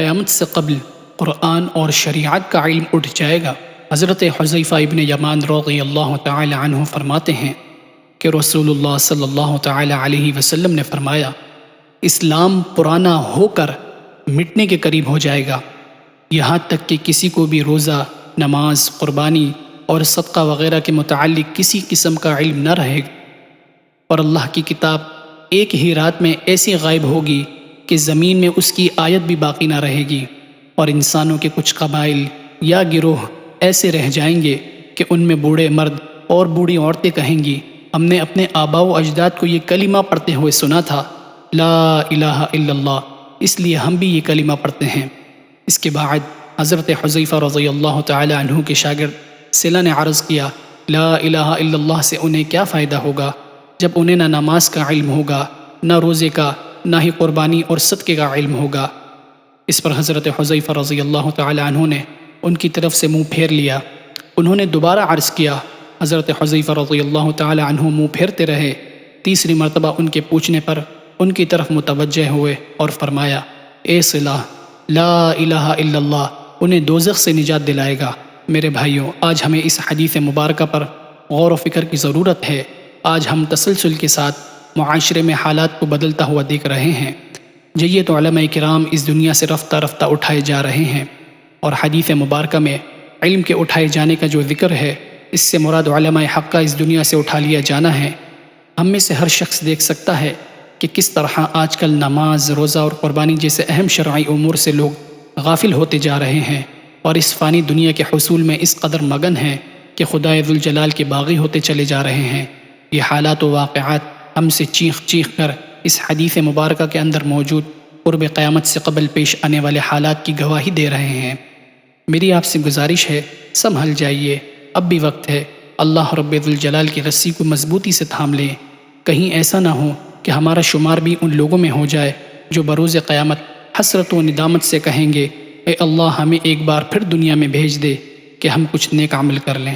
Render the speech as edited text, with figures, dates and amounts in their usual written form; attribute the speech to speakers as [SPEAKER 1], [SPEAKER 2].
[SPEAKER 1] قیامت سے قبل قرآن اور شریعت کا علم اٹھ جائے گا۔ حضرت حذیفہ ابن یمان رضی اللہ تعالی عنہ فرماتے ہیں کہ رسول اللہ صلی اللہ تعالی علیہ وسلم نے فرمایا، اسلام پرانا ہو کر مٹنے کے قریب ہو جائے گا، یہاں تک کہ کسی کو بھی روزہ، نماز، قربانی اور صدقہ وغیرہ کے متعلق کسی قسم کا علم نہ رہے گا، اور اللہ کی کتاب ایک ہی رات میں ایسی غائب ہوگی کہ زمین میں اس کی آیت بھی باقی نہ رہے گی، اور انسانوں کے کچھ قبائل یا گروہ ایسے رہ جائیں گے کہ ان میں بوڑھے مرد اور بوڑھی عورتیں کہیں گی، ہم نے اپنے آباء و اجداد کو یہ کلمہ پڑھتے ہوئے سنا تھا، لا الہ الا اللہ، اس لیے ہم بھی یہ کلمہ پڑھتے ہیں۔ اس کے بعد حضرت حذیفہ رضی اللہ تعالی عنہ کے شاگرد صلہ نے عرض کیا، لا الہ الا اللہ سے انہیں کیا فائدہ ہوگا جب انہیں نہ نماز کا علم ہوگا، نہ روزے کا، نہ ہی قربانی اور صدقے کا علم ہوگا۔ اس پر حضرت حذیفہ رضی اللہ تعالی عنہ نے ان کی طرف سے منہ پھیر لیا۔ انہوں نے دوبارہ عرض کیا، حضرت حذیفہ رضی اللہ تعالی عنہ منہ پھیرتے رہے۔ تیسری مرتبہ ان کے پوچھنے پر ان کی طرف متوجہ ہوئے اور فرمایا، اے صلہ، لا الہ الا اللہ انہیں دوزخ سے نجات دلائے گا۔ میرے بھائیوں، آج ہمیں اس حدیث مبارکہ پر غور و فکر کی ضرورت ہے۔ آج ہم تسلسل کے ساتھ معاشرے میں حالات کو بدلتا ہوا دیکھ رہے ہیں۔ جیت علماء کرام اس دنیا سے رفتہ رفتہ اٹھائے جا رہے ہیں، اور حدیث مبارکہ میں علم کے اٹھائے جانے کا جو ذکر ہے، اس سے مراد علماء حق کا اس دنیا سے اٹھا لیا جانا ہے۔ ہم میں سے ہر شخص دیکھ سکتا ہے کہ کس طرح آج کل نماز، روزہ اور قربانی جیسے اہم شرعی امور سے لوگ غافل ہوتے جا رہے ہیں، اور اس فانی دنیا کے حصول میں اس قدر مگن ہیں کہ خدائے ذوالجلال کے باغی ہوتے چلے جا رہے ہیں۔ یہ حالات و واقعات ہم سے چیخ چیخ کر اس حدیث مبارکہ کے اندر موجود قرب قیامت سے قبل پیش آنے والے حالات کی گواہی دے رہے ہیں۔ میری آپ سے گزارش ہے، سنبھل جائیے، اب بھی وقت ہے۔ اللہ رب ذوالجلال کی رسی کو مضبوطی سے تھام لیں، کہیں ایسا نہ ہو کہ ہمارا شمار بھی ان لوگوں میں ہو جائے جو بروز قیامت حسرت و ندامت سے کہیں گے، اے اللہ ہمیں ایک بار پھر دنیا میں بھیج دے کہ ہم کچھ نیک عمل کر لیں۔